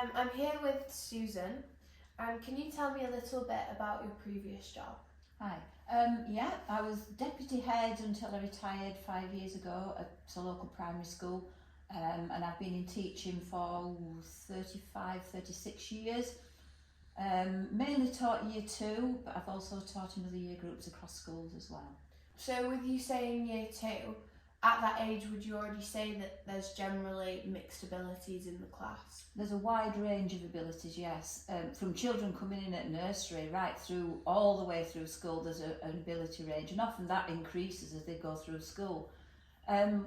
I'm here with Susan. Can you tell me a little bit about your previous job? Hi. Yeah, I was deputy head until I retired 5 years ago at a local primary school, and I've been in teaching for 35, 36 years. Mainly taught year 2, but I've also taught in other year groups across schools as well. So with you saying year 2, at that age would you already say that there's generally mixed abilities in the class? There's a wide range of abilities, yes. From children coming in at nursery right through all the way through school, there's an ability range, and often that increases as they go through school.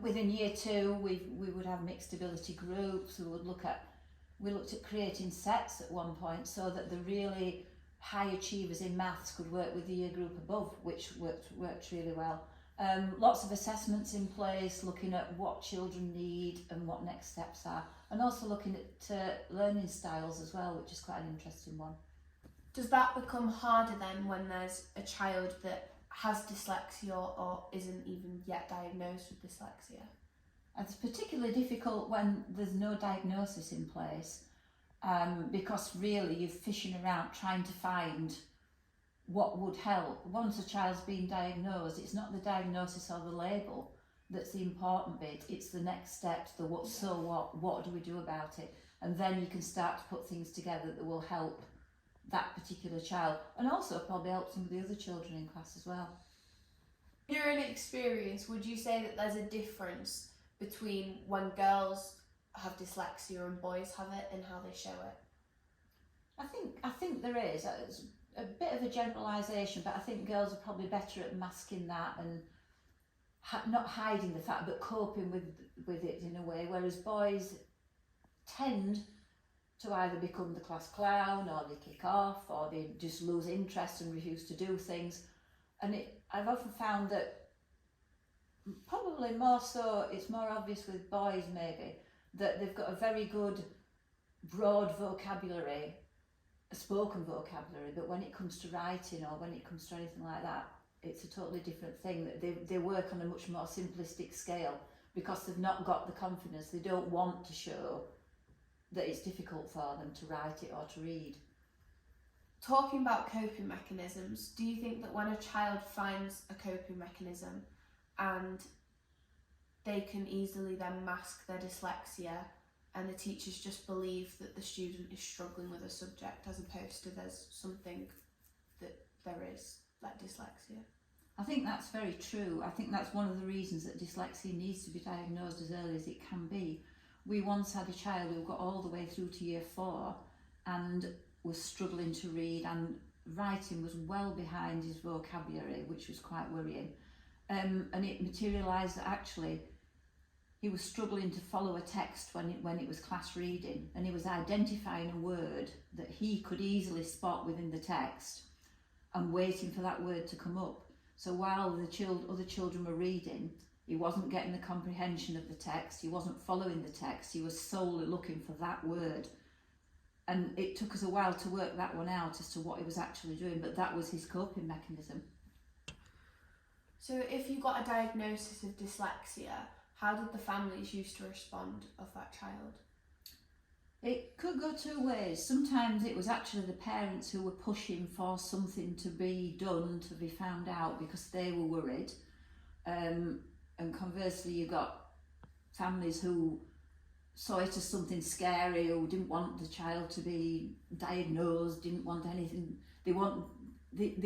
Within year 2, we would have mixed ability groups. We looked at creating sets at one point so that the really high achievers in maths could work with the year group above, which worked really well. Lots of assessments in place, looking at what children need and what next steps are, and also looking at learning styles as well, which is quite an interesting one. Does that become harder then when there's a child that has dyslexia or isn't even yet diagnosed with dyslexia? It's particularly difficult when there's no diagnosis in place, because really you're fishing around trying to find what would help. Once a child's been diagnosed, it's not the diagnosis or the label that's the important bit, it's the next steps, the what do we do about it? And then you can start to put things together that will help that particular child, and also probably help some of the other children in class as well. In your own experience, would you say that there's a difference between when girls have dyslexia and boys have it and how they show it? I think there is. It's a bit of a generalisation, but I think girls are probably better at masking that and not hiding the fact, but coping with it in a way, whereas boys tend to either become the class clown, or they kick off, or they just lose interest and refuse to do things. And I've often found that probably more so, it's more obvious with boys maybe, that they've got a very good broad vocabulary, a spoken vocabulary, but when it comes to writing or when it comes to anything like that, it's a totally different thing. They work on a much more simplistic scale because they've not got the confidence. They don't want to show that it's difficult for them to write it or to read. Talking about coping mechanisms, do you think that when a child finds a coping mechanism and they can easily then mask their dyslexia and the teachers just believe that the student is struggling with a subject as opposed to there's something that there is, like dyslexia? I think that's very true. I think that's one of the reasons that dyslexia needs to be diagnosed as early as it can be. We once had a child who got all the way through to year 4 and was struggling to read, and writing was well behind his vocabulary, which was quite worrying. And it materialised that actually he was struggling to follow a text when it was class reading, and he was identifying a word that he could easily spot within the text and waiting for that word to come up. So while the other children were reading, he wasn't getting the comprehension of the text, he wasn't following the text, he was solely looking for that word. And it took us a while to work that one out as to what he was actually doing, but that was his coping mechanism. So if you got a diagnosis of dyslexia, how did the families used to respond of that child? It could go 2 ways. Sometimes it was actually the parents who were pushing for something to be done, to be found out, because they were worried. And conversely, you got families who saw it as something scary, who didn't want the child to be diagnosed, didn't want anything. They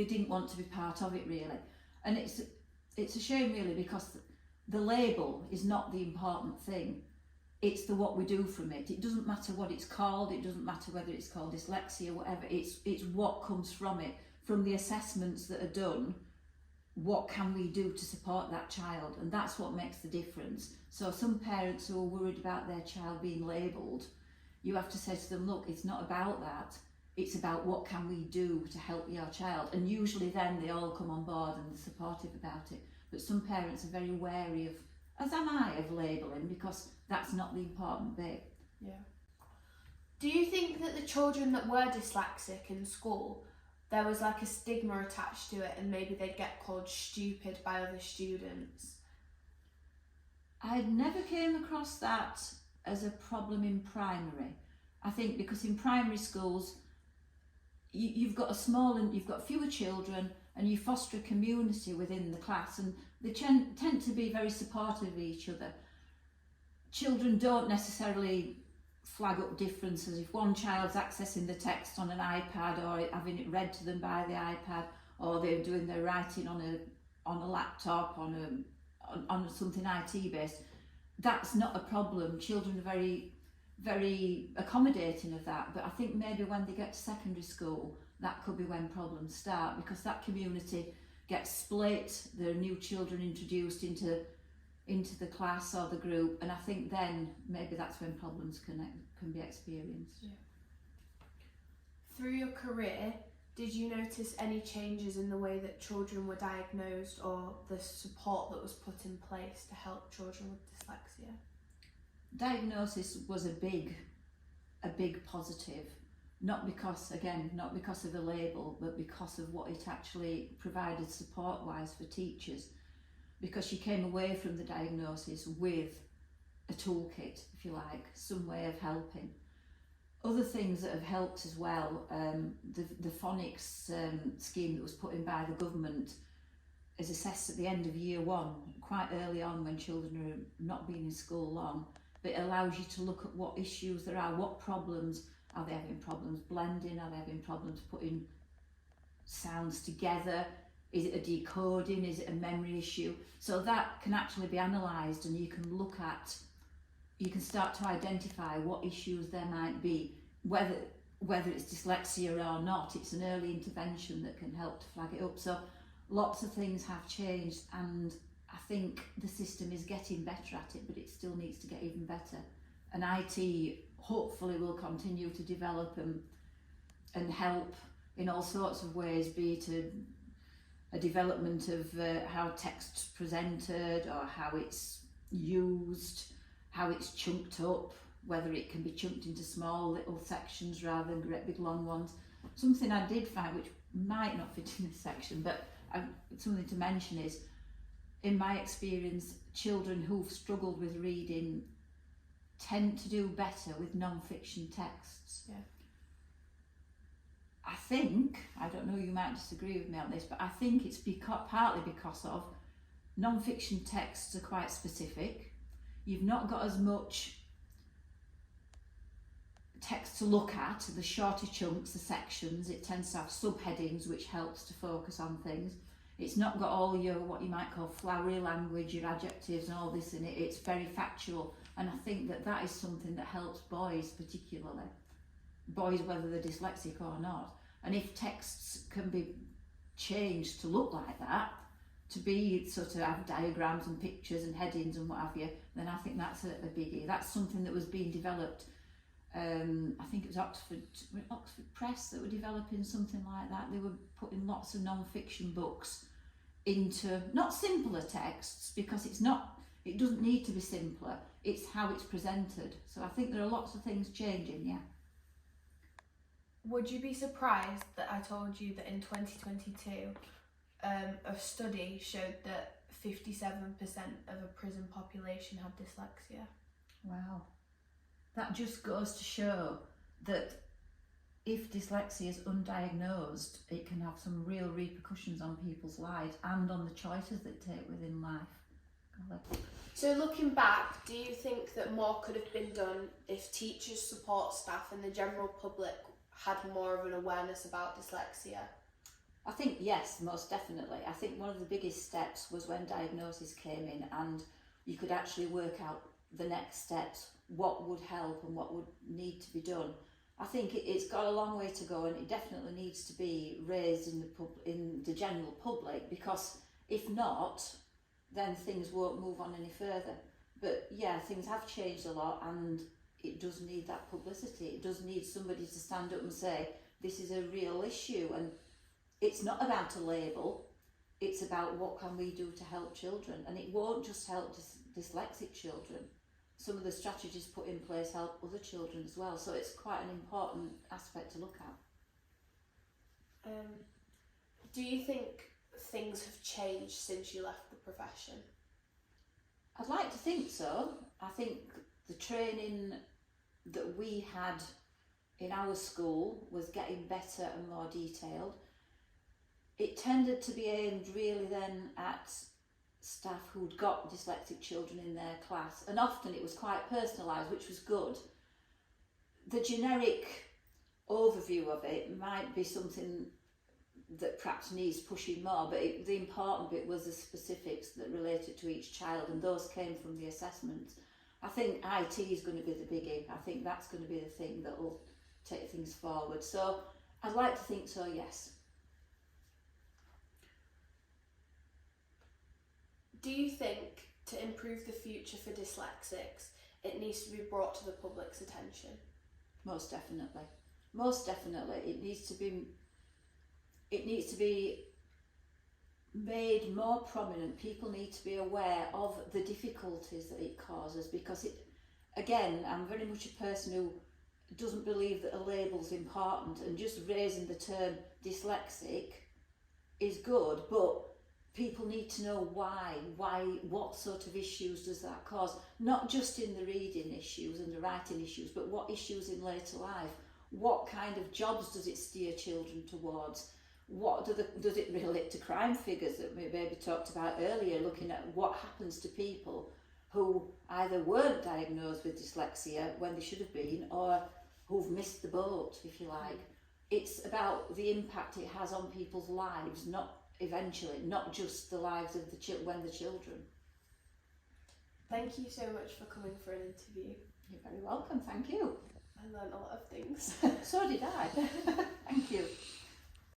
didn't want to be part of it, really. And it's a shame, really, because the label is not the important thing. It's the what we do from it. It doesn't matter what it's called. It doesn't matter whether it's called dyslexia, whatever. It's what comes from it, from the assessments that are done. What can we do to support that child? And that's what makes the difference. So some parents who are worried about their child being labelled, you have to say to them, look, it's not about that. It's about what can we do to help your child. And usually then they all come on board and they're supportive about it. But some parents are very wary of, as am I, of labelling, because that's not the important bit. Yeah. Do you think that the children that were dyslexic in school, there was like a stigma attached to it and maybe they'd get called stupid by other students? I never came across that as a problem in primary. I think because in primary schools, you've got a small and you've got fewer children, and you foster a community within the class, and they tend to be very supportive of each other. Children don't necessarily flag up differences. If one child's accessing the text on an iPad or having it read to them by the iPad, or they're doing their writing on a laptop, on something IT based, that's not a problem. Children are very, very accommodating of that. But I think maybe when they get to secondary school, that could be when problems start, because that community gets split. There are new children introduced into the class or the group, and I think then maybe that's when problems can be experienced. Yeah. Through your career, did you notice any changes in the way that children were diagnosed, or the support that was put in place to help children with dyslexia? Diagnosis was a big positive, not because of the label, but because of what it actually provided support-wise for teachers, because she came away from the diagnosis with a toolkit, if you like, some way of helping. Other things that have helped as well, the phonics scheme that was put in by the government is assessed at the end of year one, quite early on when children are not being in school long. But it allows you to look at what issues there are, what problems. Are they having problems blending? Are they having problems putting sounds together? Is it a decoding? Is it a memory issue? So that can actually be analysed, and you can start to identify what issues there might be, whether it's dyslexia or not. It's an early intervention that can help to flag it up. So lots of things have changed, and I think the system is getting better at it, but it still needs to get even better. And IT hopefully will continue to develop and help in all sorts of ways, be it a development of how text's presented, or how it's used, how it's chunked up, whether it can be chunked into small little sections rather than great big long ones. Something I did find, which might not fit in this section, but something to mention is, in my experience, children who've struggled with reading tend to do better with non-fiction texts. Yeah. I think, I don't know, you might disagree with me on this, but I think it's partly because of non-fiction texts are quite specific. You've not got as much text to look at, the shorter chunks, the sections. It tends to have subheadings, which helps to focus on things. It's not got all your, what you might call flowery language, your adjectives and all this in it. It's very factual, and I think that is something that helps boys particularly. Boys, whether they're dyslexic or not. And if texts can be changed to look like that, to be sort of have diagrams and pictures and headings and what have you, then I think that's a biggie. That's something that was being developed. I think it was Oxford Press that were developing something like that. They were putting lots of non-fiction books into not simpler texts, because it doesn't need to be simpler. It's how it's presented. So I think there are lots of things changing, yeah. Would you be surprised that I told you that in 2022, a study showed that 57% of a prison population had dyslexia? Wow. That just goes to show that if dyslexia is undiagnosed, it can have some real repercussions on people's lives and on the choices they take within life. So looking back, do you think that more could have been done if teachers, support staff and the general public had more of an awareness about dyslexia? I think yes, most definitely. I think one of the biggest steps was when diagnosis came in and you could actually work out the next steps, what would help and what would need to be done. I think it's got a long way to go, and it definitely needs to be raised in the general public, because if not, then things won't move on any further. But yeah, things have changed a lot, and it does need that publicity. It does need somebody to stand up and say, this is a real issue, and it's not about a label, it's about what can we do to help children. And it won't just help dyslexic children. Some of the strategies put in place help other children as well, so it's quite an important aspect to look at. Do you think things have changed since you left the profession? I'd like to think so. I think the training that we had in our school was getting better and more detailed. It tended to be aimed really then at staff who'd got dyslexic children in their class, and often it was quite personalised, which was good. The generic overview of it might be something that perhaps needs pushing more, but the important bit was the specifics that related to each child, and those came from the assessments. I think IT is going to be the biggie. I think that's going to be the thing that will take things forward. So I'd like to think so, yes. Do you think to improve the future for dyslexics, it needs to be brought to the public's attention? Most definitely. Most definitely. It needs to be made more prominent. People need to be aware of the difficulties that it causes, because again, I'm very much a person who doesn't believe that a label's important, and just raising the term dyslexic is good, but people need to know why, what sort of issues does that cause? Not just in the reading issues and the writing issues, but what issues in later life? What kind of jobs does it steer children towards? What does it relate to crime figures that we maybe talked about earlier, looking at what happens to people who either weren't diagnosed with dyslexia when they should have been, or who've missed the boat, if you like. It's about the impact it has on people's lives, not just the lives of the children. Thank you so much for coming for an interview. You're very welcome, thank you. I learned a lot of things. So did I. Thank you.